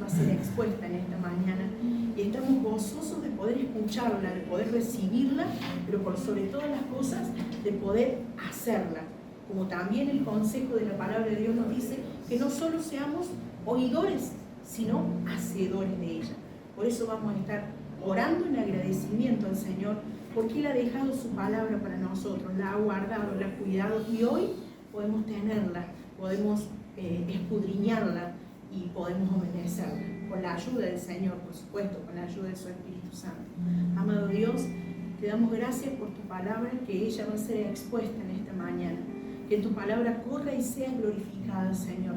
va a ser expuesta en esta mañana. Y estamos gozosos de poder escucharla, de poder recibirla, pero por sobre todas las cosas, de poder hacerla. Como también el consejo de la palabra de Dios nos dice que no solo seamos oidores, sino hacedores de ella. Por eso vamos a estar orando en agradecimiento al Señor, porque Él ha dejado su palabra para nosotros, la ha guardado, la ha cuidado, y hoy podemos tenerla, podemos escudriñarla y podemos obedecerla, con la ayuda del Señor, por supuesto, con la ayuda de su Espíritu Santo. Amado Dios, te damos gracias por tu palabra, que ella va a ser expuesta en esta mañana, que tu palabra corra y sea glorificada, Señor,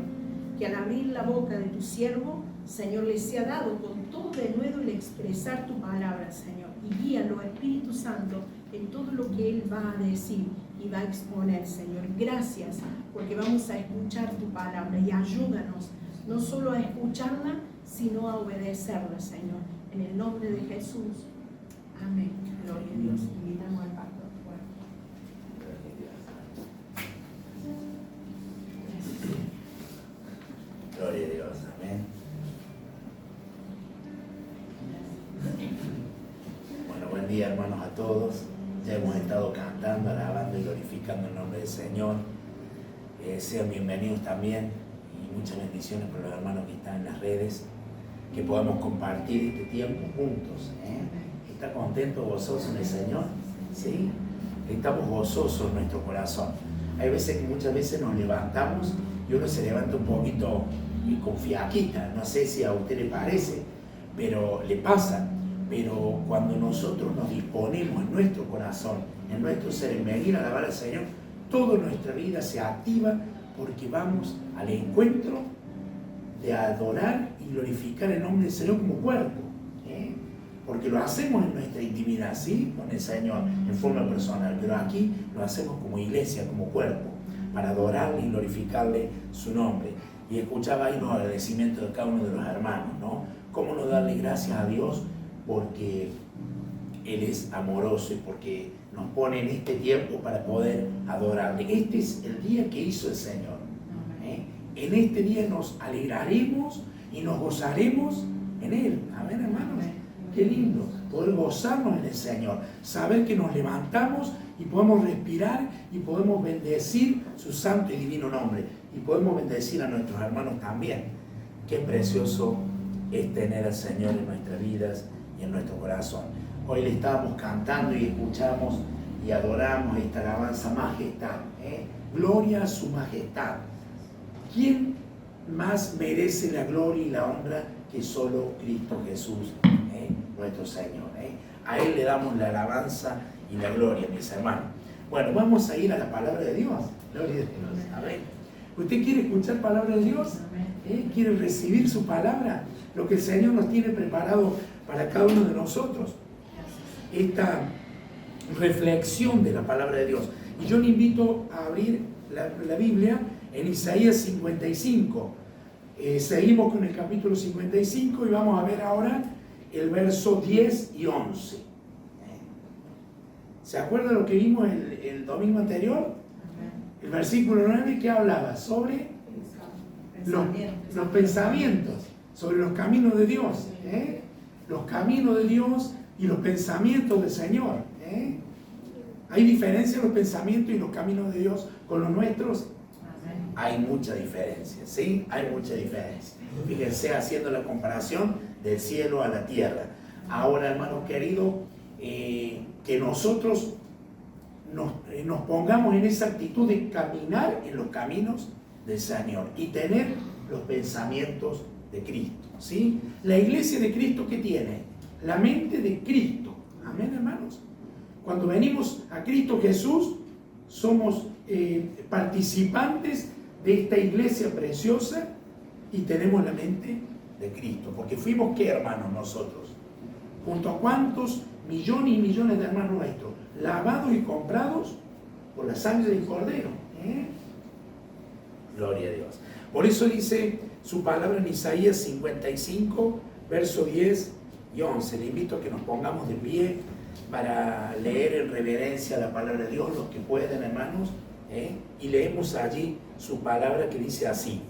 que al abrir la boca de tu siervo, Señor, le sea dado con todo denuedo el expresar tu palabra, Señor, y guíalo, Espíritu Santo, en todo lo que Él va a decir y va a exponer, Señor. Gracias, porque vamos a escuchar tu palabra, y ayúdanos no solo a escucharla, sino a obedecerla, Señor. En el nombre de Jesús. Amén. Gloria a Dios. Invitamos al pastor. Gloria a Dios, amén. Bueno, buen día, hermanos, a todos. Ya hemos estado cantando, alabando y glorificando el nombre del Señor. Sean bienvenidos también, y muchas bendiciones para los hermanos que están en las redes, que podamos compartir este tiempo juntos. ¿Está contento, gozoso en el Señor? ¿Sí? Estamos gozosos en nuestro corazón. Hay veces que muchas veces nos levantamos y uno se levanta un poquito con fiaquita, no sé si a usted le parece, pero le pasa. Pero cuando nosotros nos disponemos en nuestro corazón, en nuestro ser, en venir a alabar al Señor, toda nuestra vida se activa, porque vamos al encuentro de adorar y glorificar el nombre del Señor como cuerpo, porque lo hacemos en nuestra intimidad, ¿sí?, con el Señor en forma personal, pero aquí lo hacemos como iglesia, como cuerpo, para adorarle y glorificarle su nombre. Y escuchaba ahí los agradecimientos de cada uno de los hermanos, ¿no? Cómo no darle gracias a Dios, porque Él es amoroso y porque nos pone en este tiempo para poder adorarle. Este es el día que hizo el Señor. En este día nos alegraremos y nos gozaremos en Él. Amén, hermanos. Qué lindo poder gozarnos en el Señor, saber que nos levantamos y podemos respirar y podemos bendecir su santo y divino nombre, y podemos bendecir a nuestros hermanos también. Qué precioso es tener al Señor en nuestras vidas y en nuestro corazón. Hoy le estábamos cantando y escuchamos y adoramos esta alabanza: majestad, gloria a su majestad. ¿Quién más merece la gloria y la honra que solo Cristo Jesús, nuestro Señor? A Él le damos la alabanza y la gloria, mis hermanos. Bueno, vamos a ir a la palabra de Dios. Gloria a Dios. Amén. ¿Usted quiere escuchar palabra de Dios? ¿Quiere recibir su palabra? Lo que el Señor nos tiene preparado para cada uno de nosotros. Esta reflexión de la palabra de Dios. Y yo le invito a abrir la Biblia en Isaías 55. Seguimos con el capítulo 55 y vamos a ver ahora el verso 10 y 11. ¿Se acuerdan lo que vimos el domingo anterior? El versículo 9, que hablaba sobre los pensamientos, sobre los caminos de Dios. Los caminos de Dios y los pensamientos del Señor. ¿Hay diferencia en los pensamientos y los caminos de Dios con los nuestros? Hay mucha diferencia, ¿sí? Hay mucha diferencia. Fíjense, haciendo la comparación del cielo a la tierra. Ahora, hermanos queridos, que nosotros nos pongamos en esa actitud de caminar en los caminos del Señor y tener los pensamientos de Cristo, ¿sí? La iglesia de Cristo, ¿qué tiene? La mente de Cristo. Amén, hermanos. Cuando venimos a Cristo Jesús, somos participantes de esta iglesia preciosa y tenemos la mente de Cristo. Porque fuimos, ¿qué, hermanos, nosotros? ¿Junto a cuántos millones y millones de hermanos nuestros? Lavados y comprados por la sangre del Cordero. Gloria a Dios. Por eso dice su palabra en Isaías 55, verso 10 y 11. Le invito a que nos pongamos de pie para leer en reverencia la palabra de Dios, los que pueden, hermanos, y leemos allí su palabra, que dice así: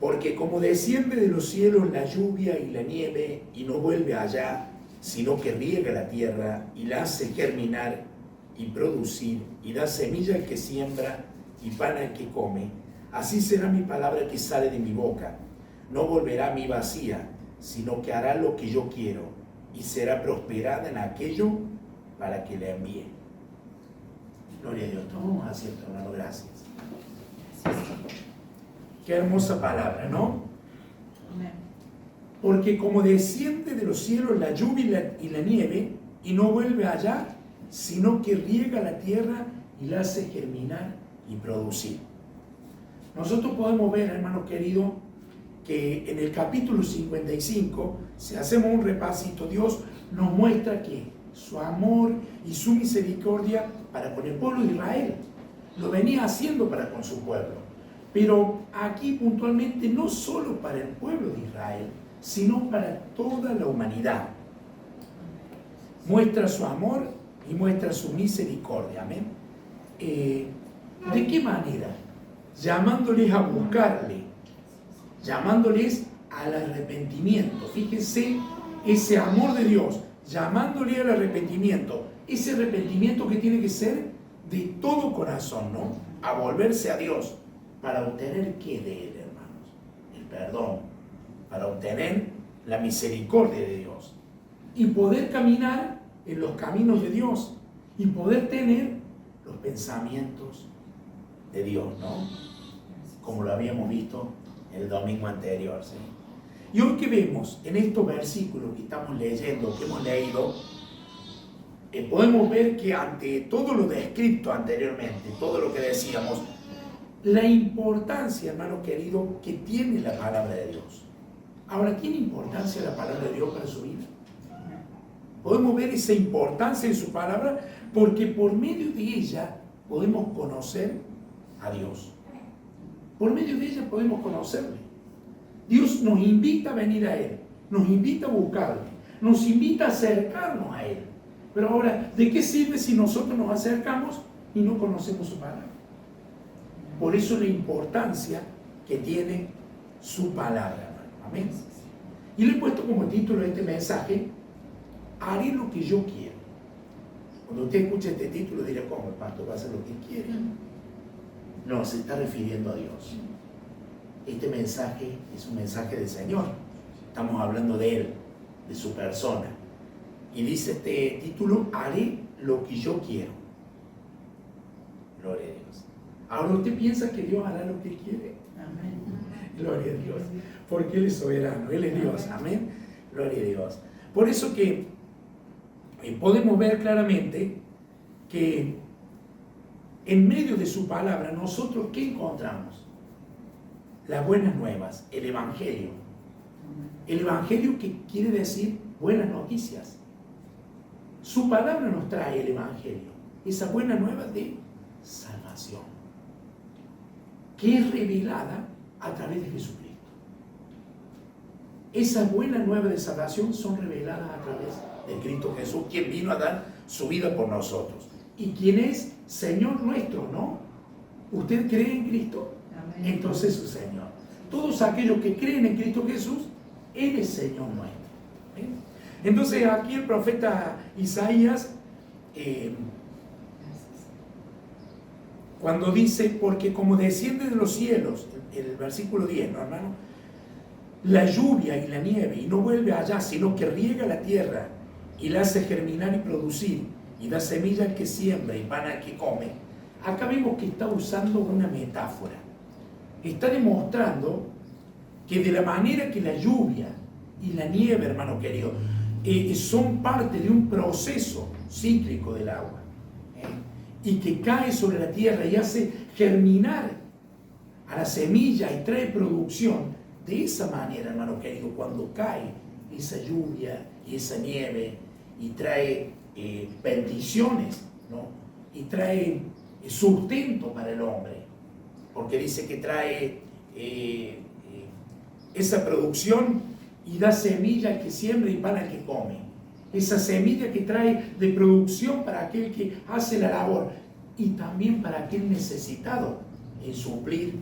Porque como desciende de los cielos la lluvia y la nieve y no vuelve allá, sino que riega la tierra y la hace germinar y producir y da semilla al que siembra y pan al que come, así será mi palabra que sale de mi boca. No volverá a mí vacía, sino que hará lo que yo quiero y será prosperada en aquello para que la envíe. Gloria a Dios. Tomamos asiento, hermano. Gracias. Qué hermosa palabra, ¿no? Porque como desciende de los cielos la lluvia y la nieve y no vuelve allá, sino que riega la tierra y la hace germinar y producir. Nosotros podemos ver, hermano querido, que en el capítulo 55, si hacemos un repasito, Dios nos muestra que su amor y su misericordia para con el pueblo de Israel lo venía haciendo para con su pueblo. Pero aquí puntualmente no solo para el pueblo de Israel, sino para toda la humanidad. Muestra su amor y muestra su misericordia. Amén. ¿De qué manera? Llamándoles a buscarle, llamándoles al arrepentimiento. Fíjense ese amor de Dios, llamándole al arrepentimiento. Ese arrepentimiento que tiene que ser de todo corazón, ¿no? A volverse a Dios. ¿Para obtener qué de Él, hermanos? El perdón. Para obtener la misericordia de Dios. Y poder caminar en los caminos de Dios. Y poder tener los pensamientos de Dios, ¿no? Como lo habíamos visto el domingo anterior, ¿sí? Y hoy que vemos en estos versículos que estamos leyendo, que hemos leído, podemos ver que ante todo lo descrito anteriormente, todo lo que decíamos, la importancia, hermano querido, que tiene la palabra de Dios. Ahora, ¿tiene importancia la palabra de Dios para su vida? Podemos ver esa importancia en su palabra porque por medio de ella podemos conocer a Dios. Por medio de ella podemos conocerle. Dios nos invita a venir a Él, nos invita a buscarle, nos invita a acercarnos a Él. Pero ahora, ¿de qué sirve si nosotros nos acercamos y no conocemos su palabra? Por eso la importancia que tiene su palabra, hermano. Amén. Y le he puesto como título a este mensaje, haré lo que yo quiero. Cuando usted escucha este título dirá, ¿cómo el pastor va a hacer lo que quiere? No, se está refiriendo a Dios. Este mensaje es un mensaje del Señor. Estamos hablando de Él, de su persona. Y dice este título, haré lo que yo quiero. Gloria a Dios. Ahora, ¿usted piensa que Dios hará lo que quiere? Amén. Gloria a Dios. Porque Él es soberano, Él es Dios. Amén. Gloria a Dios. Por eso que podemos ver claramente que en medio de su palabra, nosotros, ¿qué encontramos? Las buenas nuevas, el Evangelio. El Evangelio que quiere decir buenas noticias. Su palabra nos trae el Evangelio, esa buena nueva de salvación, que es revelada a través de Jesucristo. Esas buenas nuevas de salvación son reveladas a través de Cristo Jesús, quien vino a dar su vida por nosotros. Y quien es Señor nuestro, ¿no? ¿Usted cree en Cristo? Amén. Entonces su Señor. Todos aquellos que creen en Cristo Jesús, Él es Señor nuestro. ¿Eh? Entonces aquí el profeta Isaías, cuando dice, porque como desciende de los cielos, el versículo 10, ¿no, hermano? La lluvia y la nieve, y no vuelve allá, sino que riega la tierra y la hace germinar y producir, y da semilla al que siembra y pan al que come. Acá vemos que está usando una metáfora. Está demostrando que de la manera que la lluvia y la nieve, hermano querido, son parte de un proceso cíclico del agua, y que cae sobre la tierra y hace germinar a la semilla y trae producción. De esa manera, hermano querido, cuando cae esa lluvia y esa nieve y trae bendiciones, ¿no? Y trae sustento para el hombre, porque dice que trae esa producción y da semilla al que siembra y pan al que come. Esa semilla que trae de producción para aquel que hace la labor y también para aquel necesitado en suplir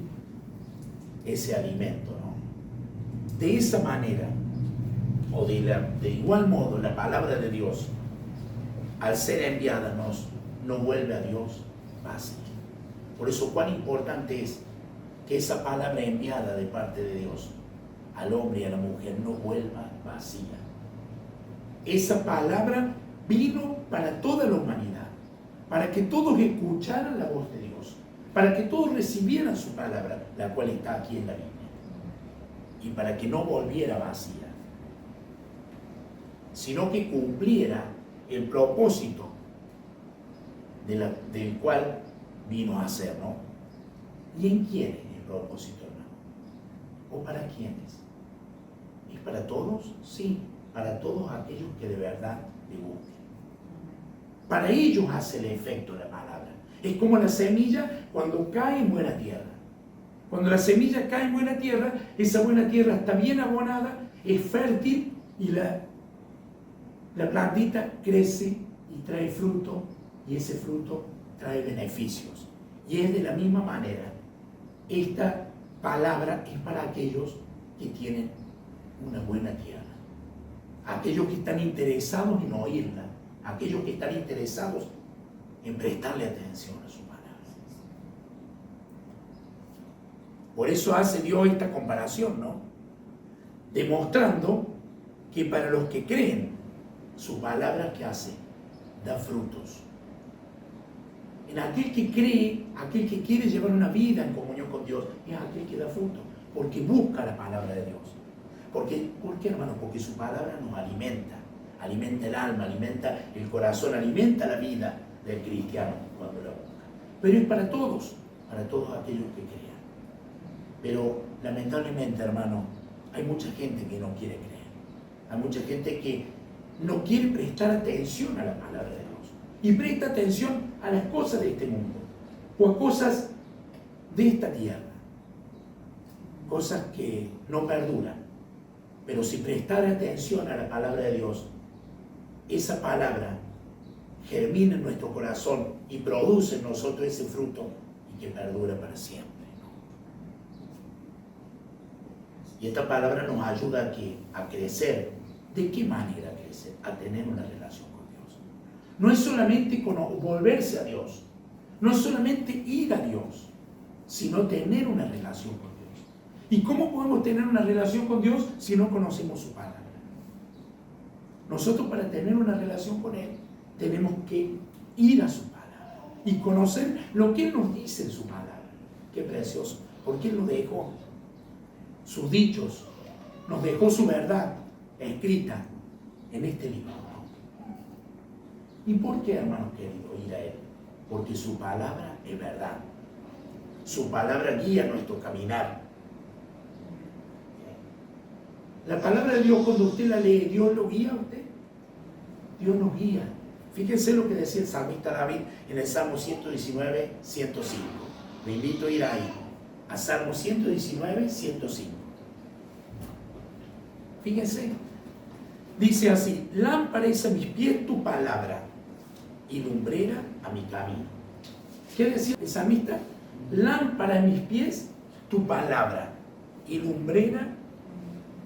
ese alimento, ¿no? de esa manera, o de igual modo, la palabra de Dios, al ser enviada, no vuelve a Dios vacía. Por eso, cuán importante es que esa palabra enviada de parte de Dios al hombre y a la mujer no vuelva vacía. Esa palabra vino para toda la humanidad, para que todos escucharan la voz de Dios, para que todos recibieran su palabra, la cual está aquí en la Biblia, y para que no volviera vacía, sino que cumpliera el propósito del cual vino a ser, ¿no? ¿Y en quién es el propósito, hermano? ¿O para quiénes? ¿Es para todos? Sí, para todos aquellos que de verdad le gusten. Para ellos hace el efecto la palabra. Es como la semilla cuando cae en buena tierra. Cuando la semilla cae en buena tierra, esa buena tierra está bien abonada, es fértil y la plantita crece y trae fruto, y ese fruto trae beneficios. Y es de la misma manera. Esta palabra es para aquellos que tienen una buena tierra. Aquellos que están interesados en oírla. Aquellos que están interesados en prestarle atención a su palabra. Por eso hace Dios esta comparación, ¿no? Demostrando que para los que creen, su palabra que hace, da frutos. En aquel que cree, aquel que quiere llevar una vida en comunión con Dios, es aquel que da fruto, porque busca la palabra de Dios. ¿Por qué, hermano? Porque su palabra nos alimenta el alma, alimenta el corazón, alimenta la vida del cristiano cuando la busca. Pero es para todos aquellos que crean. Pero lamentablemente, hermano, hay mucha gente que no quiere creer. Hay mucha gente que no quiere prestar atención a la palabra de Dios. Y presta atención a las cosas de este mundo, o a cosas de esta tierra. Cosas que no perduran. Pero si prestara atención a la palabra de Dios, esa palabra germina en nuestro corazón y produce en nosotros ese fruto y que perdura para siempre. Y esta palabra nos ayuda a crecer. ¿De qué manera crecer? A tener una relación con Dios. No es solamente volverse a Dios, no es solamente ir a Dios, sino tener una relación con Dios. ¿Y cómo podemos tener una relación con Dios si no conocemos su palabra? Nosotros, para tener una relación con Él, tenemos que ir a su palabra y conocer lo que Él nos dice en su palabra. Qué precioso, porque Él nos dejó sus dichos, nos dejó su verdad escrita en este libro. ¿Y por qué, hermanos queridos, ir a Él? Porque su palabra es verdad. Su palabra guía nuestro caminar. La palabra de Dios, cuando usted la lee, ¿Dios lo guía a usted? Dios nos guía. Fíjense lo que decía el salmista David en el Salmo 119, 105. Le invito a ir ahí, a Salmo 119, 105. Fíjense, dice así: lámpara es a mis pies tu palabra y lumbrera a mi camino. ¿Qué decía el salmista? Lámpara a mis pies tu palabra y lumbrera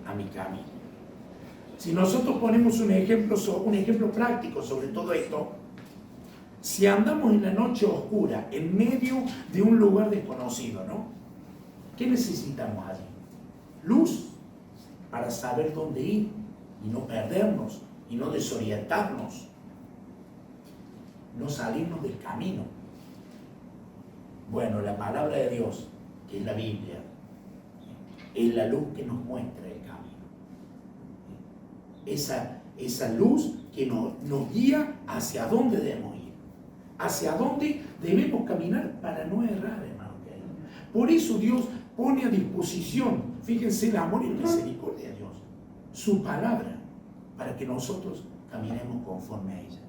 a mi camino. Si nosotros ponemos un ejemplo práctico sobre todo esto, si andamos en la noche oscura, en medio de un lugar desconocido, ¿no? ¿Qué necesitamos allí? Luz, para saber dónde ir y no perdernos y no desorientarnos, no salirnos del camino. Bueno, la palabra de Dios, que es la Biblia, es la luz que nos muestra el camino. Esa luz que nos guía hacia dónde debemos ir, hacia dónde debemos caminar para no errar, hermano. Por eso Dios pone a disposición, fíjense, el amor y la misericordia de Dios, su palabra, para que nosotros caminemos conforme a ella.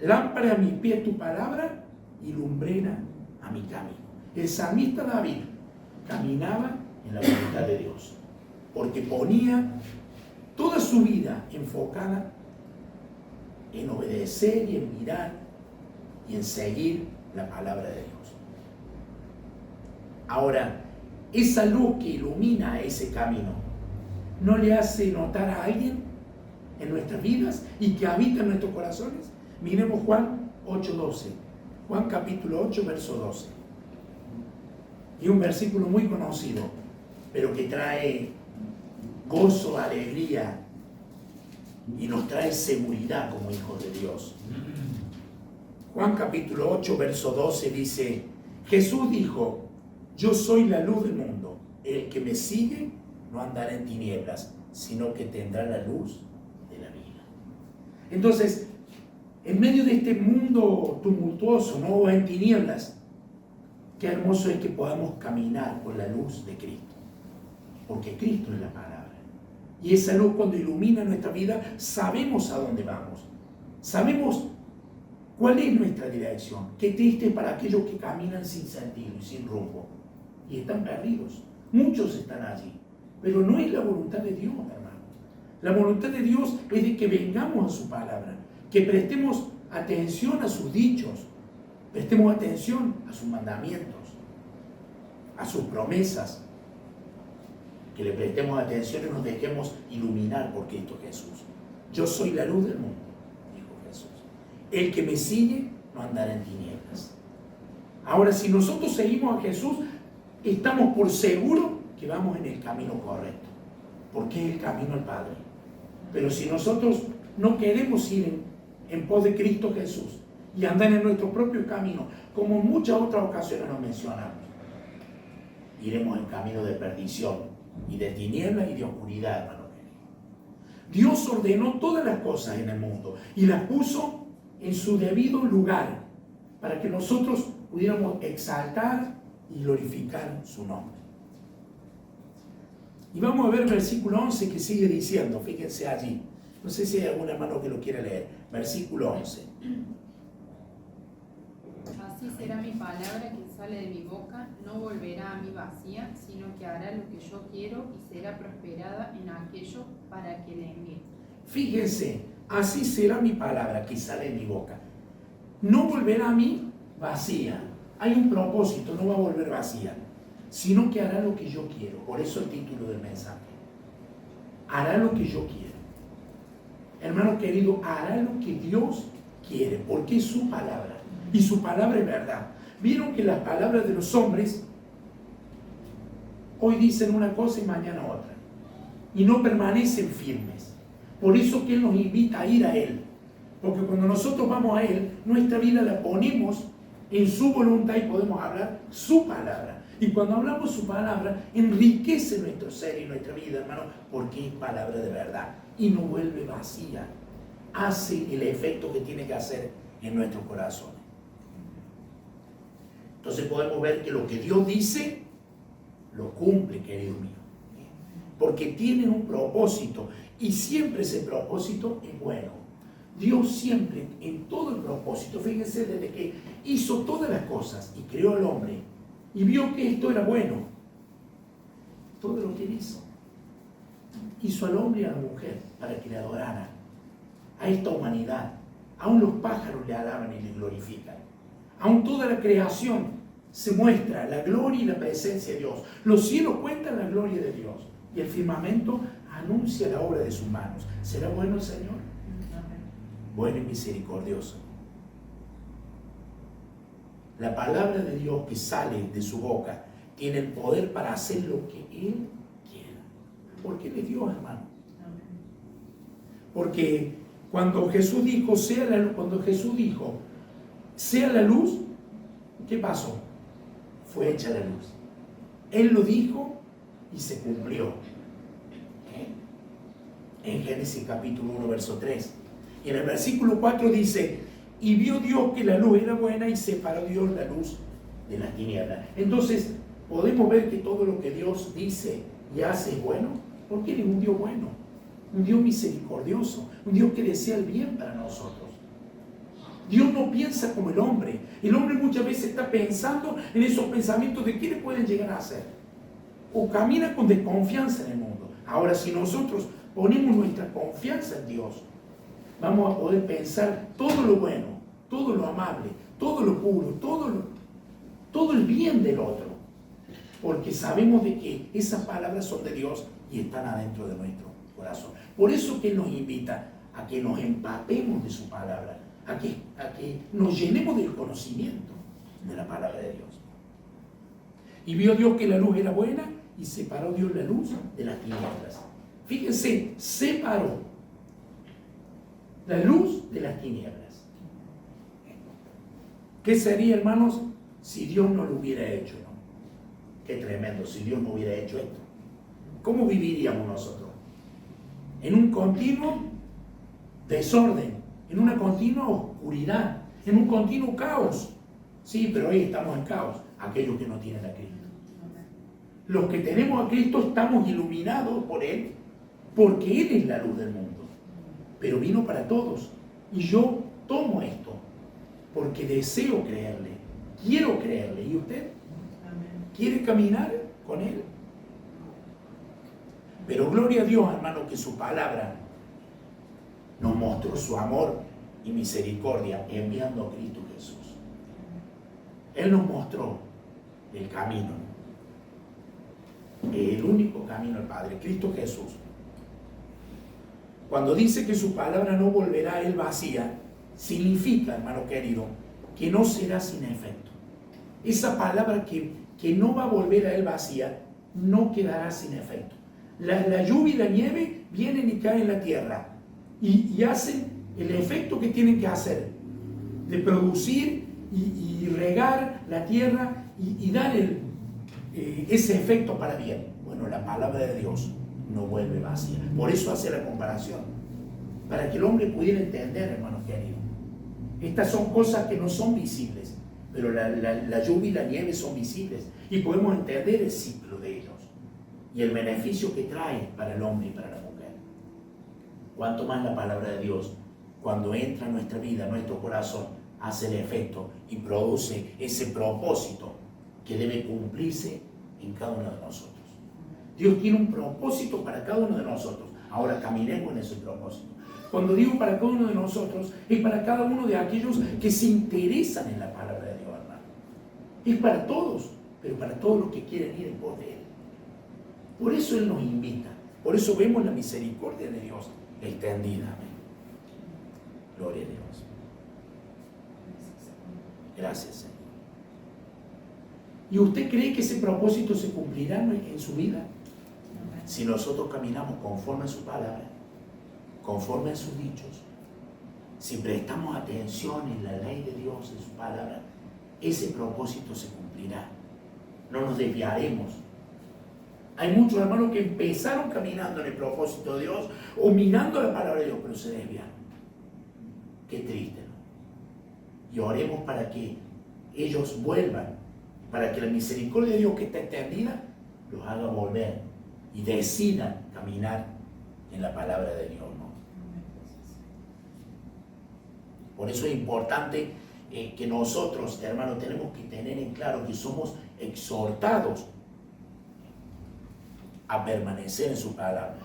Lámpara a mis pies tu palabra y lumbrera a mi camino. El salmista David caminaba en la voluntad de Dios, porque ponía toda su vida enfocada en obedecer y en mirar y en seguir la palabra de Dios. Ahora, esa luz que ilumina ese camino no le hace notar a alguien en nuestras vidas y que habita en nuestros corazones? Miremos Juan 8:12. Juan capítulo 8, verso 12. Y un versículo muy conocido, pero que trae gozo, alegría y nos trae seguridad como hijos de Dios. Juan capítulo 8, verso 12 dice: Jesús dijo: yo soy la luz del mundo. El que me sigue no andará en tinieblas, sino que tendrá la luz de la vida. Entonces, en medio de este mundo tumultuoso, no en tinieblas, qué hermoso es que podamos caminar por la luz de Cristo, porque Cristo es la palabra. Y esa luz, cuando ilumina nuestra vida, sabemos a dónde vamos, sabemos cuál es nuestra dirección. Qué triste para aquellos que caminan sin sentido y sin rumbo y están perdidos. Muchos están allí, pero no es la voluntad de Dios, hermano. La voluntad de Dios es de que vengamos a su palabra, que prestemos atención a sus dichos, prestemos atención a sus mandamientos, a sus promesas, que le prestemos atención y nos dejemos iluminar por Cristo Jesús. Yo soy la luz del mundo, dijo Jesús. El que me sigue no andará en tinieblas. Ahora, si nosotros seguimos a Jesús, estamos por seguro que vamos en el camino correcto, porque es el camino al Padre. Pero si nosotros no queremos ir en pos de Cristo Jesús y andar en nuestro propio camino, como en muchas otras ocasiones nos mencionamos, iremos en camino de perdición y de tinieblas y de oscuridad, hermano. Dios ordenó todas las cosas en el mundo y las puso en su debido lugar para que nosotros pudiéramos exaltar y glorificar su nombre. Y vamos a ver el versículo 11 que sigue diciendo, fíjense allí. No sé si hay algún hermano que lo quiera leer. Versículo 11. Así será mi palabra que sale de mi boca, no volverá a mí vacía, sino que hará lo que yo quiero y será prosperada en aquello para que le envíe. Fíjense, así será mi palabra que sale de mi boca. No volverá a mí vacía. Hay un propósito, no va a volver vacía, sino que hará lo que yo quiero. Por eso el título del mensaje. Hará lo que yo quiero. Hermano querido, hará lo que Dios quiere, porque es su palabra. Y su palabra es verdad. Vieron que las palabras de los hombres hoy dicen una cosa y mañana otra. Y no permanecen firmes. Por eso que Él nos invita a ir a Él. Porque cuando nosotros vamos a Él, nuestra vida la ponemos en su voluntad y podemos hablar su palabra. Y cuando hablamos su palabra, enriquece nuestro ser y nuestra vida, hermano, porque es palabra de verdad. Y no vuelve vacía. Hace el efecto que tiene que hacer en nuestros corazones. Entonces podemos ver que lo que Dios dice, lo cumple, querido mío. Porque tiene un propósito y siempre ese propósito es bueno. Dios siempre, en todo el propósito, fíjense, desde que hizo todas las cosas y creó al hombre y vio que esto era bueno, todo lo que Él hizo al hombre y a la mujer para que le adoraran, a esta humanidad. Aún los pájaros le alaban y le glorifican. Aún toda la creación se muestra la gloria y la presencia de Dios. Los cielos cuentan la gloria de Dios y el firmamento anuncia la obra de sus manos. ¿Será bueno el Señor? Bueno y misericordioso. La palabra de Dios que sale de su boca tiene el poder para hacer lo que Él quiera. Porque Él es Dios, hermano. Porque cuando Jesús dijo, sea la luz, ¿qué pasó? Fue hecha la luz. Él lo dijo y se cumplió. En Génesis capítulo 1, verso 3. Y en el versículo 4 dice, y vio Dios que la luz era buena y separó Dios la luz de las tinieblas. Entonces, podemos ver que todo lo que Dios dice y hace es bueno, porque Él es un Dios bueno, un Dios misericordioso, un Dios que desea el bien para nosotros. Dios no piensa como el hombre. El hombre muchas veces está pensando en esos pensamientos de qué le pueden llegar a hacer. O camina con desconfianza en el mundo. Ahora, si nosotros ponemos nuestra confianza en Dios, vamos a poder pensar todo lo bueno, todo lo amable, todo lo puro, todo el bien del otro. Porque sabemos de que esas palabras son de Dios y están adentro de nuestro corazón. Por eso que Él nos invita a que nos empapemos de su palabra, a que nos llenemos del conocimiento de la palabra de Dios. Y vio Dios que la luz era buena y separó Dios la luz de las tinieblas. Fíjense, separó la luz de las tinieblas. ¿Qué sería, hermanos, si Dios no lo hubiera hecho? ¿No? Qué tremendo, si Dios no hubiera hecho esto. ¿Cómo viviríamos nosotros? En un continuo desorden, en una continua oscuridad, en un continuo caos. Sí, pero hoy estamos en caos, aquellos que no tienen a Cristo. Los que tenemos a Cristo estamos iluminados por Él, porque Él es la luz del mundo. Pero vino para todos. Y yo tomo esto, porque deseo creerle, quiero creerle. ¿Y usted? ¿Quiere caminar con Él? Pero gloria a Dios, hermano, que su palabra nos mostró su amor y misericordia enviando a Cristo Jesús. Él nos mostró el camino, el único camino al Padre, Cristo Jesús. Cuando dice que su palabra no volverá a Él vacía, significa, hermano querido, que no será sin efecto. Esa palabra que no va a volver a Él vacía, no quedará sin efecto. La lluvia y la nieve vienen y caen en la tierra y hacen el efecto que tienen que hacer, de producir y regar la tierra y dar ese efecto para bien. Bueno, la palabra de Dios no vuelve vacía. Por eso hace la comparación, para que el hombre pudiera entender, hermanos queridos. Estas son cosas que no son visibles, pero la lluvia y la nieve son visibles y podemos entender el ciclo de ellos y el beneficio que trae para el hombre y para la mujer. Cuanto más la palabra de Dios, cuando entra en nuestra vida, en nuestro corazón, hace el efecto y produce ese propósito que debe cumplirse en cada uno de nosotros. Dios tiene un propósito para cada uno de nosotros. Ahora caminemos en ese propósito. Cuando digo para cada uno de nosotros, es para cada uno de aquellos que se interesan en la palabra de Dios, hermano. Es para todos, pero para todos los que quieren ir en pos de Él. Por eso Él nos invita. Por eso vemos la misericordia de Dios extendida. Amén. Gloria a Dios. Gracias, Señor. ¿Y usted cree que ese propósito se cumplirá en su vida? Si nosotros caminamos conforme a su palabra, conforme a sus dichos, si prestamos atención en la ley de Dios, en su palabra, ese propósito se cumplirá. No nos desviaremos. Hay muchos hermanos que empezaron caminando en el propósito de Dios o mirando la palabra de Dios, pero se desviaron. Qué triste, ¿no? Y oremos para que ellos vuelvan, para que la misericordia de Dios que está extendida los haga volver y decidan caminar en la palabra de Dios, ¿no? Por eso es importante que nosotros, hermanos, tenemos que tener en claro que somos exhortados a permanecer en su palabra.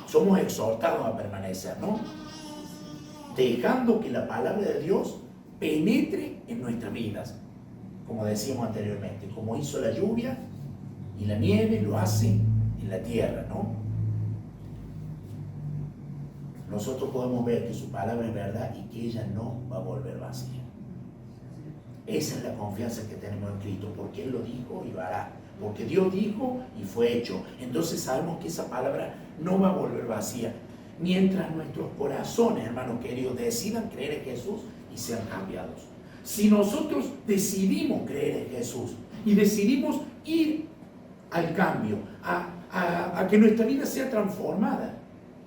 Somos exhortados a permanecer, ¿no? Dejando que la palabra de Dios penetre en nuestras vidas, como decíamos anteriormente, como hizo la lluvia y la nieve, lo hace en la tierra, ¿no? Nosotros podemos ver que su palabra es verdad y que ella no va a volver vacía. Esa es la confianza que tenemos en Cristo, porque Él lo dijo y lo hará. Porque Dios dijo y fue hecho. Entonces sabemos que esa palabra no va a volver vacía. Mientras nuestros corazones, hermanos queridos, decidan creer en Jesús y sean cambiados. Si nosotros decidimos creer en Jesús y decidimos ir al cambio, a que nuestra vida sea transformada,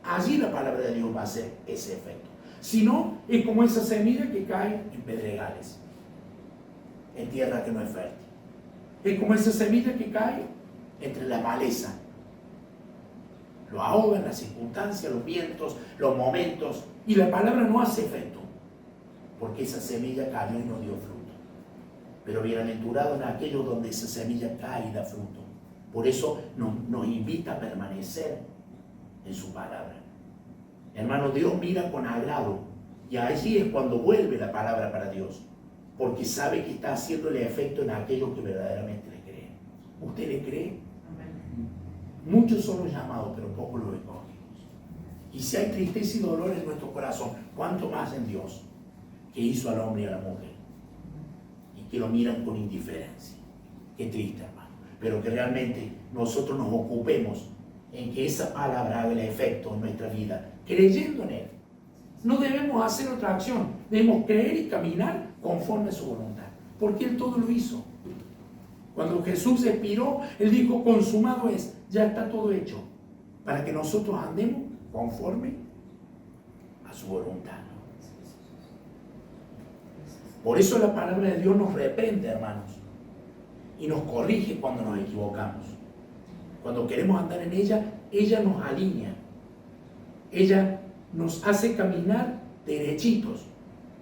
allí la palabra de Dios va a hacer ese efecto. Si no, es como esa semilla que cae en pedregales, en tierra que no es fértil. Es como esa semilla que cae entre la maleza. Lo ahogan las circunstancias, los vientos, los momentos, y la palabra no hace efecto, porque esa semilla cayó y no dio fruto. Pero bienaventurados en aquellos donde esa semilla cae y da fruto. Por eso nos invita a permanecer en su palabra. Hermano, Dios mira con agrado, y allí es cuando vuelve la palabra para Dios, porque sabe que está haciendo el efecto en aquellos que verdaderamente le creen. ¿Usted le cree? Muchos son los llamados, pero pocos los escogidos. Y si hay tristeza y dolor en nuestro corazón, ¿cuánto más en Dios, que hizo al hombre y a la mujer? Y que lo miran con indiferencia. Qué triste, hermano. Pero que realmente nosotros nos ocupemos en que esa palabra haga el efecto en nuestra vida, creyendo en Él. No debemos hacer otra acción, debemos creer y caminar conforme a su voluntad, porque Él todo lo hizo. Cuando Jesús expiró, Él dijo, consumado es, ya está todo hecho, para que nosotros andemos conforme a su voluntad. Por eso la palabra de Dios nos reprende, hermanos, y nos corrige cuando nos equivocamos. Cuando queremos andar en ella, ella nos alinea. Ella nos hace caminar derechitos,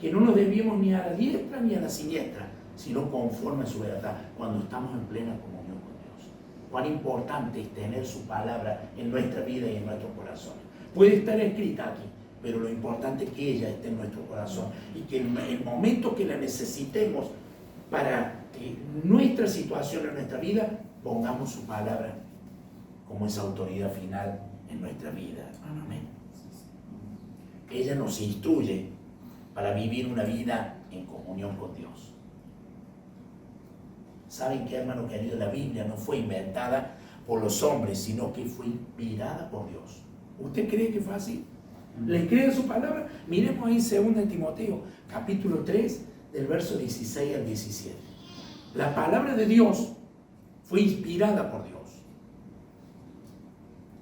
que no nos desviemos ni a la diestra ni a la siniestra, sino conforme a su verdad, cuando estamos en plena comunión con Dios. Cuán importante es tener su palabra en nuestra vida y en nuestros corazones. Puede estar escrita aquí, pero lo importante es que ella esté en nuestro corazón y que en el momento que la necesitemos para nuestra situación, en nuestra vida, pongamos su palabra como esa autoridad final en nuestra vida, hermano. Amén. Ella nos instruye para vivir una vida en comunión con Dios. ¿Saben qué, hermano querido? La Biblia no fue inventada por los hombres, sino que fue inspirada por Dios. ¿Usted cree que fue así? ¿Le cree su palabra? Miremos ahí 2 Timoteo, capítulo 3, del verso 16 al 17. La palabra de Dios fue inspirada por Dios.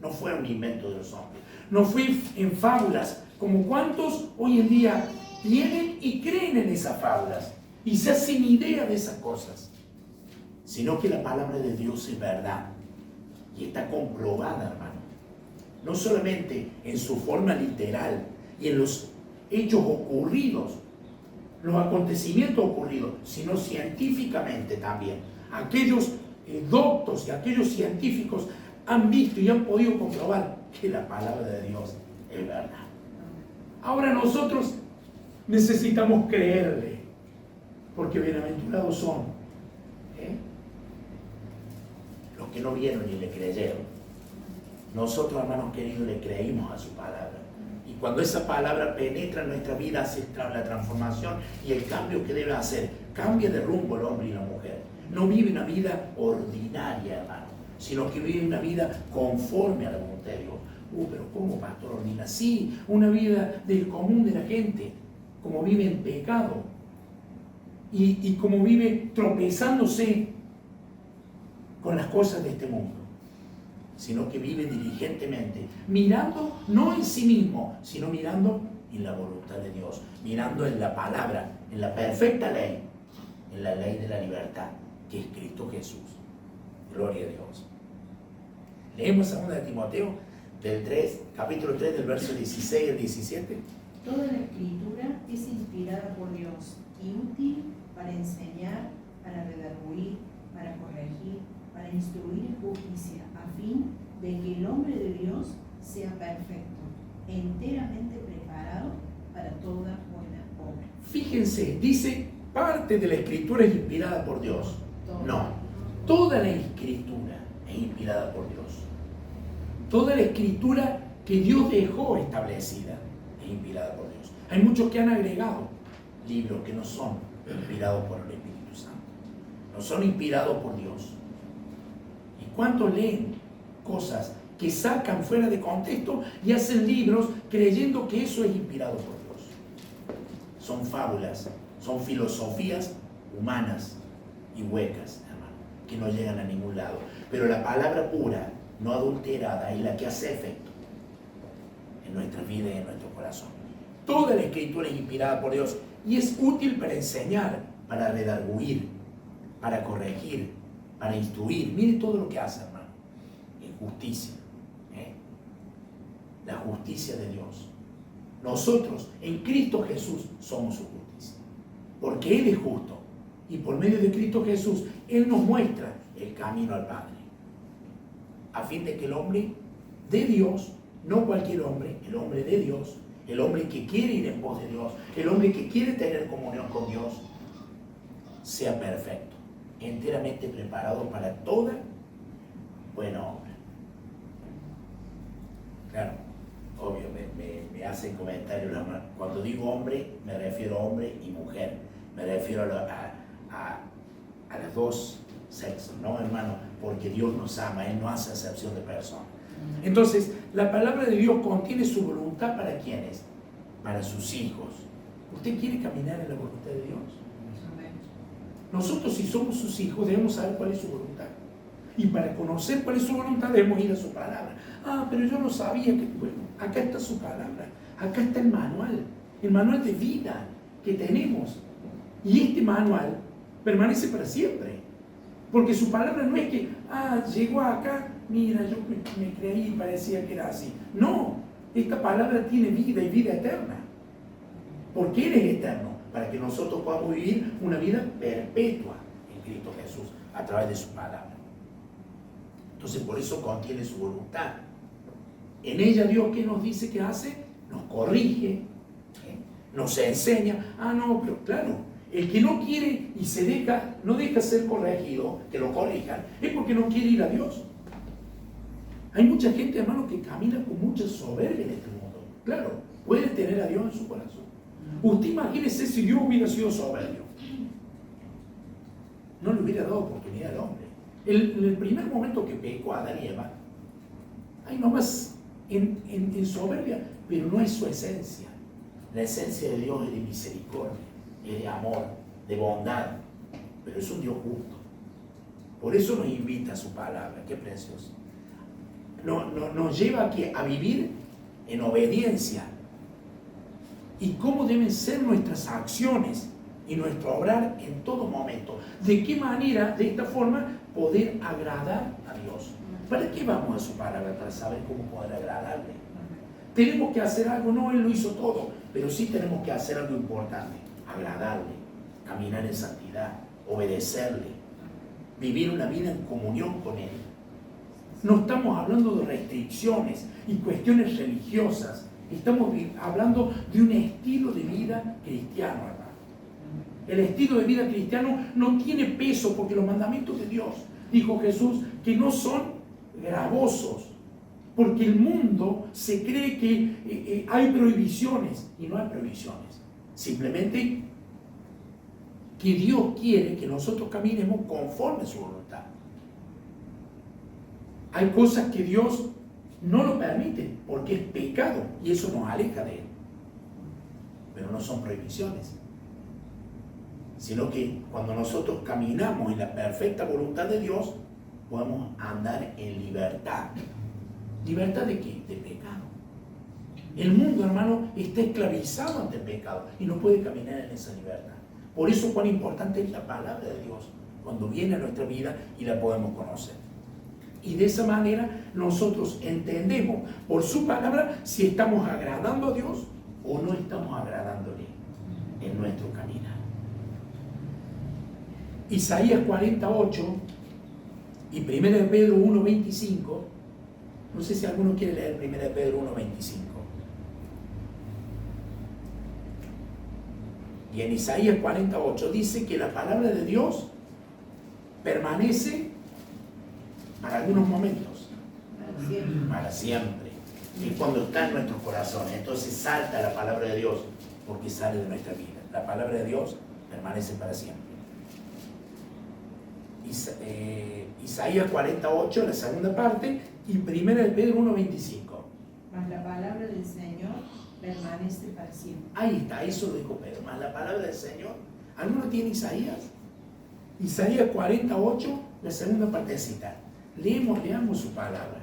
No fue un invento de los hombres. No fue en fábulas, como cuantos hoy en día tienen y creen en esas fábulas y se hacen idea de esas cosas. Sino que la palabra de Dios es verdad y está comprobada, hermano. No solamente en su forma literal y en los hechos ocurridos, los acontecimientos ocurridos, sino científicamente también. Aquellos doctos y aquellos científicos han visto y han podido comprobar que la palabra de Dios es verdad. Ahora nosotros necesitamos creerle, porque bienaventurados son los que no vieron ni le creyeron. Nosotros, hermanos queridos, le creímos a su palabra. Y cuando esa palabra penetra en nuestra vida, hace la transformación y el cambio que debe hacer. Cambia de rumbo el hombre y la mujer. No vive una vida ordinaria, hermano, sino que vive una vida conforme a la voluntad de Dios. Pero ¿cómo, pastor, ordina? Sí, una vida del común de la gente, como vive en pecado y como vive tropezándose con las cosas de este mundo, sino que vive diligentemente, mirando no en sí mismo, sino mirando en la voluntad de Dios, mirando en la palabra, en la perfecta ley, en la ley de la libertad, que es Cristo Jesús. Gloria a Dios. Leemos 2 Timoteo capítulo 3, del verso 16 al 17. Toda la escritura es inspirada por Dios y útil para enseñar, para redarguir, para corregir, para instruir en justicia, a fin de que el hombre de Dios sea perfecto, enteramente preparado para toda buena obra. Fíjense, dice, parte de la escritura es inspirada por Dios. No, toda la escritura es inspirada por Dios. Toda la escritura que Dios dejó establecida es inspirada por Dios. Hay muchos que han agregado libros que no son inspirados por el Espíritu Santo. No son inspirados por Dios. ¿Y cuántos leen cosas que sacan fuera de contexto y hacen libros creyendo que eso es inspirado por Dios? Son fábulas, son filosofías humanas y huecas, hermano, que no llegan a ningún lado. Pero la palabra pura, no adulterada, es la que hace efecto en nuestra vida y en nuestro corazón. Toda la escritura es inspirada por Dios y es útil para enseñar, para redarguir, para corregir, para instruir. Mire todo lo que hace, hermano, en justicia. La justicia de Dios. Nosotros en Cristo Jesús somos su justicia, porque Él es justo y por medio de Cristo Jesús Él nos muestra el camino al Padre, a fin de que el hombre de Dios, no cualquier hombre, el hombre de Dios, el hombre que quiere ir en pos de Dios, el hombre que quiere tener comunión con Dios, sea perfecto, enteramente preparado para toda buena obra. me hacen comentarios, cuando digo hombre, me refiero a hombre y mujer, me refiero a los dos sexos, ¿no, hermano? Porque Dios nos ama, Él no hace acepción de personas. Entonces, la palabra de Dios contiene su voluntad para quiénes, para sus hijos. ¿Usted quiere caminar en la voluntad de Dios? Nosotros, si somos sus hijos, debemos saber cuál es su voluntad. Y para conocer cuál es su voluntad, debemos ir a su palabra. Ah, pero yo no sabía que, bueno, acá está su palabra, acá está el manual de vida que tenemos. Y este manual permanece para siempre. Porque su palabra no es que, llegó acá, mira, yo me creí y parecía que era así. No, esta palabra tiene vida y vida eterna. Porque Él es eterno, para que nosotros podamos vivir una vida perpetua en Cristo Jesús, a través de su palabra. Entonces, por eso contiene su voluntad. En ella Dios, ¿qué nos dice que hace? Nos corrige, nos enseña. No, pero claro, el que no quiere y no deja ser corregido, que lo corrijan, es porque no quiere ir a Dios. Hay mucha gente, hermano, que camina con mucha soberbia en este mundo. Claro, puede tener a Dios en su corazón. Usted imagínese si Dios hubiera sido soberbio. No le hubiera dado oportunidad al hombre. En el primer momento que pecó Adán y Eva, hay nomás en soberbia, pero no es su esencia. La esencia de Dios es de misericordia, es de amor, de bondad, pero es un Dios justo. Por eso nos invita a su palabra, qué precioso. Nos lleva a vivir en obediencia. Y cómo deben ser nuestras acciones y nuestro obrar en todo momento. De qué manera, de esta forma, poder agradar a Dios. ¿Para qué vamos a su palabra? Para saber cómo poder agradarle. Tenemos que hacer algo, no, Él lo hizo todo, pero sí tenemos que hacer algo importante: agradarle, caminar en santidad, obedecerle, vivir una vida en comunión con Él. No estamos hablando de restricciones y cuestiones religiosas, estamos hablando de un estilo de vida cristiano, hermano. El estilo de vida cristiano no tiene peso porque los mandamientos de Dios, dijo Jesús, que no son gravosos. Porque el mundo se cree que hay prohibiciones y no hay prohibiciones. Simplemente que Dios quiere que nosotros caminemos conforme a su voluntad. Hay cosas que Dios no lo permite porque es pecado y eso nos aleja de Él. Pero no son prohibiciones. Sino que cuando nosotros caminamos en la perfecta voluntad de Dios, podemos andar en libertad. ¿Libertad de qué? De pecado. El mundo, hermano, está esclavizado ante el pecado y no puede caminar en esa libertad. Por eso cuán importante es la palabra de Dios cuando viene a nuestra vida y la podemos conocer. Y de esa manera nosotros entendemos por su palabra si estamos agradando a Dios o no estamos agradándole en nuestro caminar. Isaías 48 y 1 Pedro 1:25. No sé si alguno quiere leer 1 Pedro 1:25. Y en Isaías 48 dice que la palabra de Dios permanece para algunos momentos. Para siempre. Y cuando está en nuestros corazones, entonces salta la palabra de Dios porque sale de nuestra vida. La palabra de Dios permanece para siempre. Isaías 48, la segunda parte, y 1 Pedro 1:25. Mas la palabra del Señor permanece para siempre. Ahí está, eso lo dijo Pedro. Mas la palabra del Señor. ¿Alguno tiene Isaías? Isaías 48, la segunda partecita. Leamos su palabra.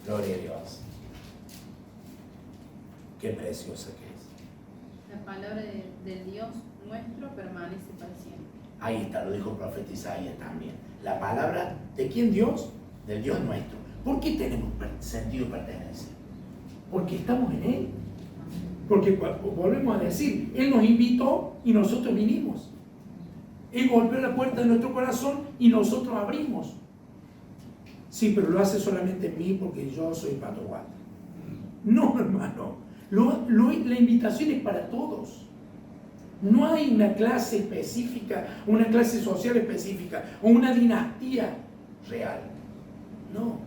Gloria a Dios. Qué preciosa que es. La palabra del Dios nuestro permanece para siempre. Ahí está, lo dijo el profeta Isaías también. La palabra, ¿de quién Dios? Del Dios nuestro. ¿Por qué tenemos sentido de pertenencia? Porque estamos en Él. Porque volvemos a decir, Él nos invitó y nosotros vinimos. Él golpeó la puerta de nuestro corazón y nosotros abrimos. Sí, pero lo hace solamente en mí porque yo soy Pato Guata. No, hermano. La invitación es para todos. No hay una clase específica, una clase social específica o una dinastía real. No.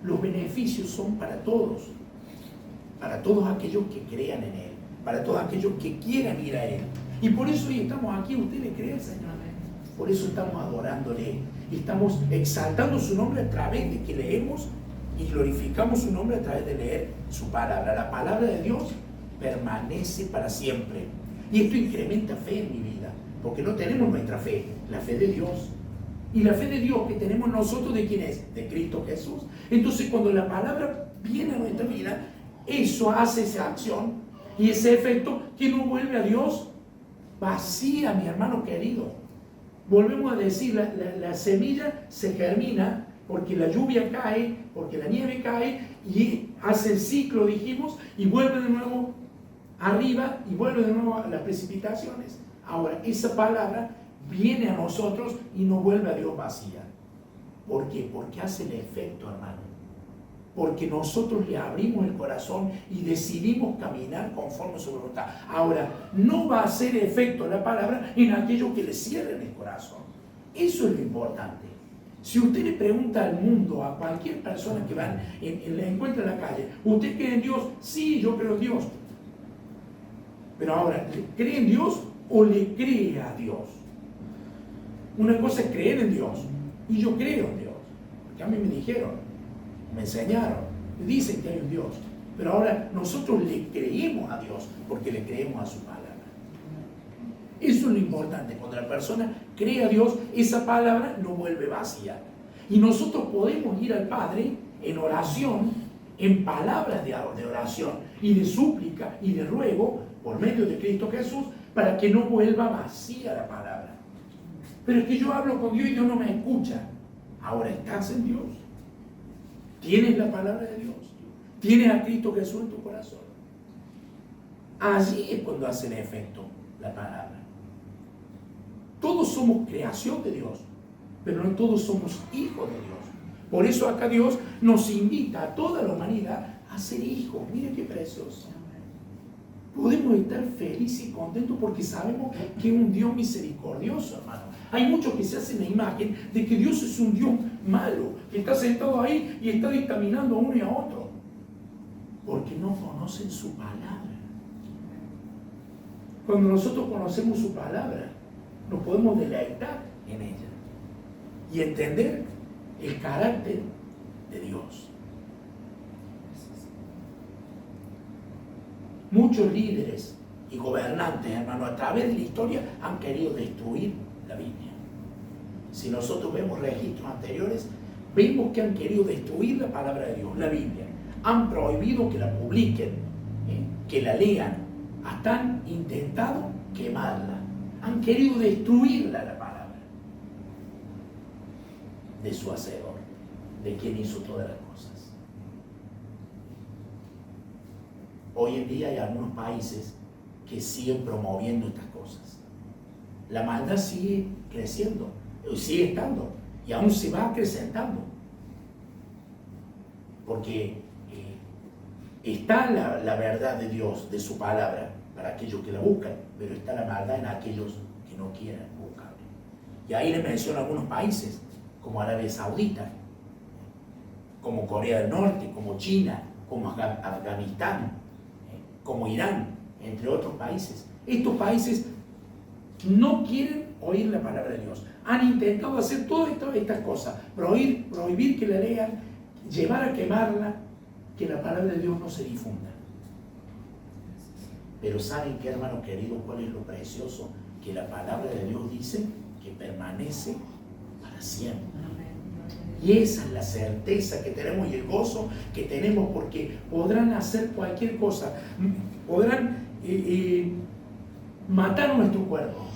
Los beneficios son para todos. para todos aquellos que crean en Él, para todos aquellos que quieran ir a Él. Y por eso hoy estamos aquí. ¿Usted le cree al Señor? Por eso estamos adorándole. Estamos exaltando su nombre a través de que leemos y glorificamos su nombre a través de leer su palabra. La palabra de Dios permanece para siempre. Y esto incrementa fe en mi vida, porque no tenemos nuestra fe, la fe de Dios. Y la fe de Dios que tenemos nosotros, ¿de quién es? De Cristo Jesús. Entonces, cuando la palabra viene a nuestra vida, eso hace esa acción y ese efecto que nos vuelve a Dios vacía, mi hermano querido. Volvemos a decir, la semilla se germina porque la lluvia cae, porque la nieve cae y hace el ciclo, dijimos, y vuelve de nuevo arriba y vuelve de nuevo a las precipitaciones. Ahora, esa palabra viene a nosotros y nos vuelve a Dios vacía. ¿Por qué? Porque hace el efecto, hermano. Porque nosotros le abrimos el corazón y decidimos caminar conforme a su voluntad. Ahora, no va a hacer efecto la palabra en aquellos que le cierren el corazón. Eso es lo importante. Si usted le pregunta al mundo, a cualquier persona que va la encuentra en la calle, ¿usted cree en Dios? Sí, yo creo en Dios. Pero ahora, ¿cree en Dios o le cree a Dios? Una cosa es creer en Dios, y yo creo en Dios, porque a mí me dijeron, me enseñaron, me dicen que hay un Dios, pero ahora nosotros le creemos a Dios porque le creemos a su palabra. Eso es lo importante. Cuando la persona cree a Dios, esa palabra no vuelve vacía, y nosotros podemos ir al Padre en oración, en palabras de oración y de súplica y de ruego por medio de Cristo Jesús, para que no vuelva vacía la palabra. Pero es que yo hablo con Dios y Dios no me escucha. Ahora estás en Dios. Tienes la palabra de Dios. Tienes a Cristo Jesús en tu corazón. Allí es cuando hace el efecto la palabra. Todos somos creación de Dios, pero no todos somos hijos de Dios. Por eso acá Dios nos invita a toda la humanidad a ser hijos. Mire qué precioso. Podemos estar felices y contentos porque sabemos que es un Dios misericordioso, hermano. Hay muchos que se hacen la imagen de que Dios es un Dios malo, que está sentado ahí y está dictaminando a uno y a otro, porque no conocen su palabra. Cuando nosotros conocemos su palabra, nos podemos deleitar en ella y entender el carácter de Dios. Muchos líderes y gobernantes, hermano, a través de la historia han querido destruir la Biblia. Si nosotros vemos registros anteriores, vemos que han querido destruir la palabra de Dios, la Biblia. Han prohibido que la publiquen, que la lean. Hasta han intentado quemarla. Han querido destruirla, la palabra de su hacedor, de quien hizo todas las cosas. Hoy en día hay algunos países que siguen promoviendo estas cosas. La maldad sigue creciendo, sigue estando, y aún se va acrecentando. Porque está la verdad de Dios, de su palabra, para aquellos que la buscan, pero está la maldad en aquellos que no quieren buscarla. Y ahí le menciono algunos países, como Arabia Saudita, como Corea del Norte, como China, como Afganistán, como Irán, entre otros países. Estos países no quieren oír la palabra de Dios. Han intentado hacer todas estas cosas, prohibir que la lean, llevar a quemarla, que la palabra de Dios no se difunda. Pero ¿saben qué, hermano querido? ¿Cuál es lo precioso? Que la palabra de Dios dice que permanece para siempre. Y esa es la certeza que tenemos y el gozo que tenemos, porque podrán hacer cualquier cosa, podrán matar nuestro cuerpo,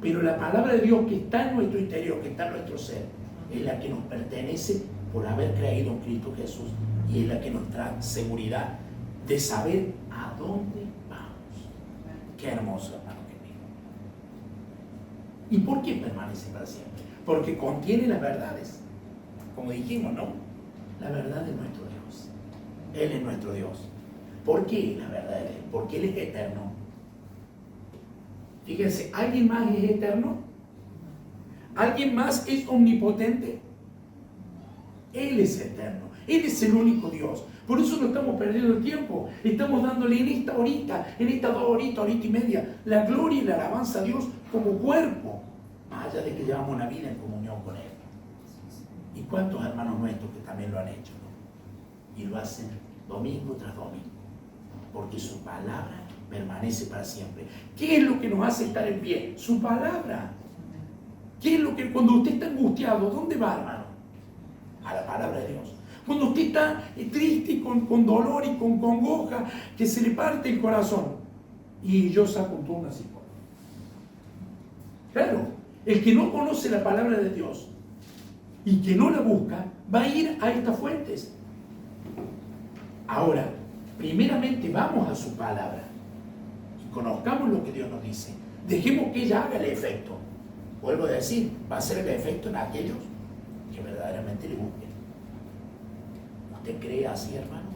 pero la palabra de Dios que está en nuestro interior, que está en nuestro ser, es la que nos pertenece por haber creído en Cristo Jesús, y es la que nos trae seguridad de saber a dónde vamos. Qué hermoso, hermano querido. ¿Y por qué permanece para siempre? Porque contiene las verdades. Como dijimos, ¿no? La verdad de nuestro Dios. Él es nuestro Dios. ¿Por qué la verdad de Él? Porque Él es eterno. Fíjense, ¿alguien más es eterno? ¿Alguien más es omnipotente? Él es eterno. Él es el único Dios. Por eso no estamos perdiendo el tiempo. Estamos dándole en esta horita, en estas 2 horitas, horita y media, la gloria y la alabanza a Dios como cuerpo. Más allá de que llevamos una vida en comunión con Él. ¿Y cuántos hermanos nuestros que también lo han hecho, ¿no? Y lo hacen domingo tras domingo. Porque su palabra permanece para siempre. ¿Qué es lo que nos hace estar en pie? Su palabra. ¿Qué es lo que cuando usted está angustiado, dónde va, hermano? A la palabra de Dios. Cuando usted está triste, con dolor y con congoja, que se le parte el corazón. Y yo saco un turno así. Claro, el que no conoce la palabra de Dios y que no la busca, va a ir a estas fuentes. Ahora, primeramente vamos a su palabra y conozcamos lo que Dios nos dice. Dejemos que ella haga el efecto. Vuelvo a decir, va a ser el efecto en aquellos que verdaderamente le busquen. ¿Usted cree así, hermano?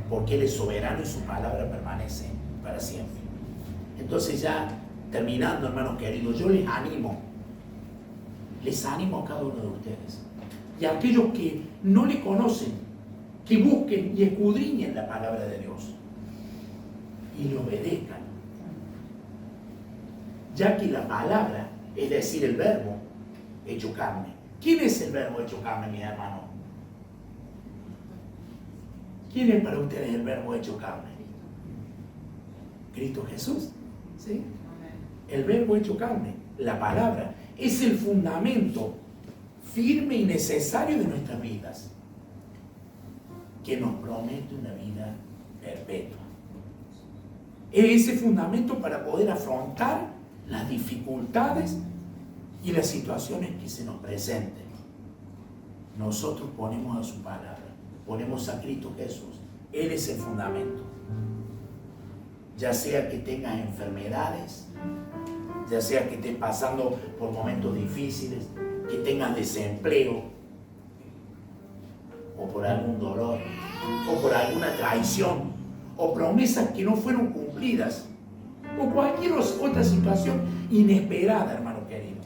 Porque Él es soberano y su palabra permanece para siempre. Entonces ya terminando, hermanos queridos, yo les animo a cada uno de ustedes y a aquellos que no le conocen, que busquen y escudriñen la palabra de Dios y le obedezcan, ya que la palabra, es decir, el verbo hecho carne. ¿Quién es el verbo hecho carne, mi hermano? ¿Quién es para ustedes el verbo hecho carne? Cristo Jesús, ¿sí? El verbo hecho carne, la palabra, es el fundamento firme y necesario de nuestras vidas, que nos promete una vida perpetua. Es ese fundamento para poder afrontar las dificultades y las situaciones que se nos presenten. Nosotros ponemos a su palabra, ponemos a Cristo Jesús. Él es el fundamento. Ya sea que tengas enfermedades, ya sea que estés pasando por momentos difíciles, que tengas desempleo, o por algún dolor, o por alguna traición, o promesas que no fueron cumplidas, o cualquier otra situación inesperada, hermano querido.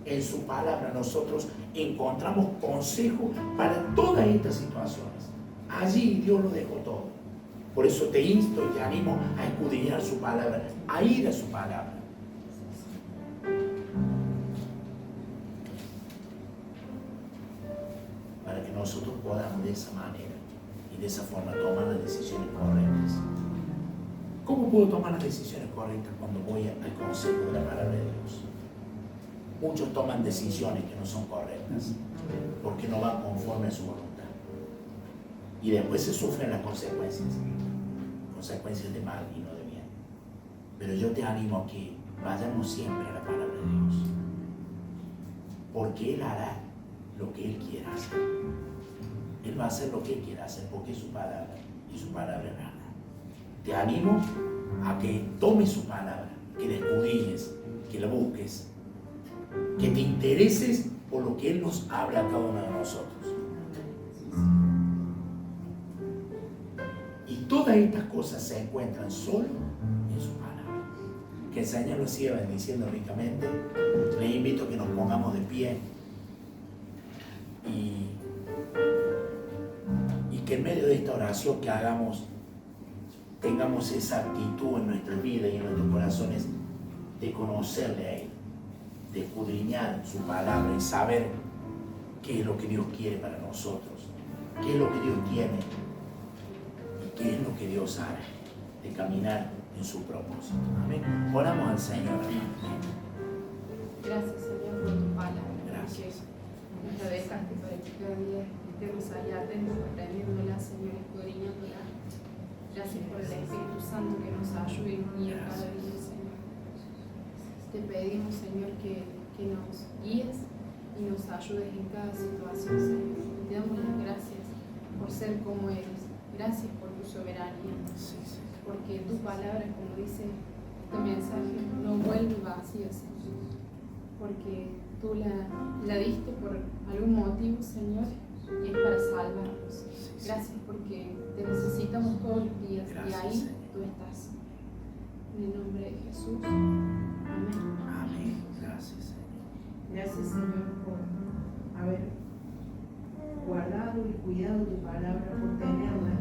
En su palabra nosotros encontramos consejo para todas estas situaciones. Allí Dios lo dejó todo. Por eso te insto y te animo a escudriñar su palabra, a ir a su palabra. Para que nosotros podamos de esa manera y de esa forma tomar las decisiones correctas. ¿Cómo puedo tomar las decisiones correctas cuando voy al consejo de la palabra de Dios? Muchos toman decisiones que no son correctas porque no van conforme a su voluntad. Y después se sufren las consecuencias de mal y no de bien. Pero yo te animo a que vayamos siempre a la palabra de Dios, porque Él hará lo que Él quiera hacer. Él va a hacer lo que Él quiera hacer porque es su palabra y su palabra es verdad. Te animo a que tomes su palabra, que la escudriñes, que la busques, que te intereses por lo que Él nos habla a cada uno de nosotros. Y todas estas cosas se encuentran solo en su palabra. Que el Señor nos siga bendiciendo ricamente. Les invito a que nos pongamos de pie y que en medio de esta oración que hagamos tengamos esa actitud en nuestra vida y en nuestros corazones de conocerle a Él, de escudriñar su palabra y saber qué es lo que Dios quiere para nosotros, qué es lo que Dios tiene y qué es lo que Dios hará, de caminar en su propósito. Amén. Oramos al Señor, hermano. Gracias, Señor, por tu palabra. Gracias. Nos la dejaste para que cada día estemos ahí atentos, aprendiéndola, Señor, escudriñándola. Gracias por el Espíritu Santo que nos ayude en guía cada día, Señor. Te pedimos, Señor, que nos guíes y nos ayudes en cada situación, Señor. Te damos las gracias por ser como eres. Gracias por tu soberanía. Porque tu palabra, como dice este mensaje, no vuelve vacía, Señor. Porque tú la diste por algún motivo, Señor, y es para salvarnos. Gracias porque te necesitamos todos los días. Gracias, y ahí Señor. Tú estás. En el nombre de Jesús. Amén. Amén. Gracias, Señor. Gracias, Señor, por haber guardado y cuidado tu palabra, por tenerla,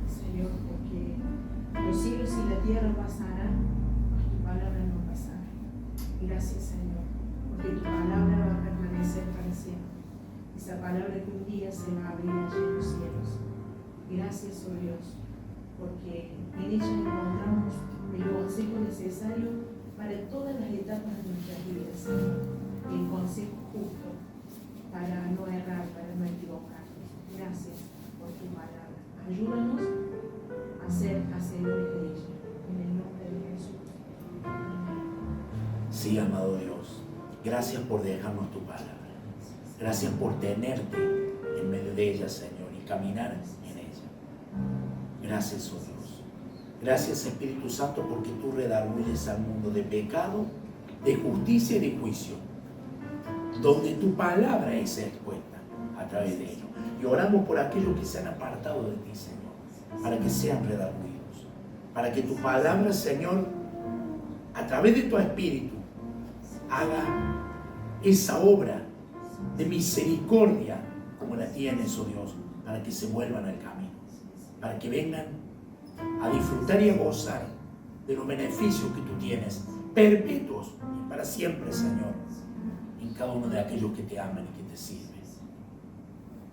Señor, porque los cielos y la tierra pasarán, mas tu palabra no pasará. Gracias, Señor, porque tu palabra va a permanecer para siempre. Esa palabra que un día se va a abrir allí en los cielos. Gracias, oh Dios, porque en ella encontramos el consejo necesario para todas las etapas de nuestras vidas, Señor. El consejo justo para no errar, para no equivocarnos. Gracias por tu palabra. Ayúdanos a ser hacedores de ella. En el nombre de Jesús. Amén. Sí, amado Dios, gracias por dejarnos tu palabra. Gracias por tenerte en medio de ella, Señor, y caminar en ella. Gracias, oh Dios. Gracias, Espíritu Santo, porque tú redarguyes al mundo de pecado, de justicia y de juicio, donde tu palabra es expuesta a través de ello. Y oramos por aquellos que se han apartado de ti, Señor, para que sean redarguidos, para que tu palabra, Señor, a través de tu Espíritu, haga esa obra de misericordia como la tienes, oh Dios, para que se vuelvan al camino, para que vengan a disfrutar y a gozar de los beneficios que tú tienes, perpetuos y para siempre, Señor, en cada uno de aquellos que te aman y que te sirven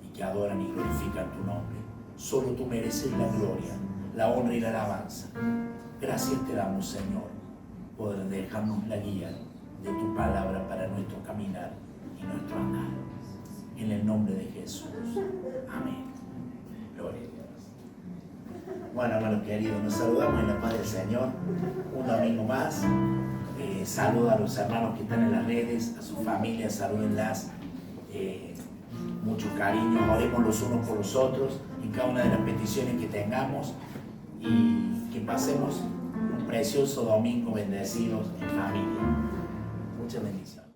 y que adoran y glorifican tu nombre. Solo tú mereces la gloria, la honra y la alabanza. Gracias te damos, Señor, por dejarnos la guía de tu palabra para nuestro caminar y nuestro andar. En el nombre de Jesús. Amén. Gloria a Dios. Bueno, hermanos queridos, nos saludamos en la paz del Señor. Un domingo más. Saludo a los hermanos que están en las redes, a sus familias, salúdenlas. Mucho cariño, oremos los unos por los otros en cada una de las peticiones que tengamos y que pasemos un precioso domingo bendecidos en familia. Muchas bendiciones.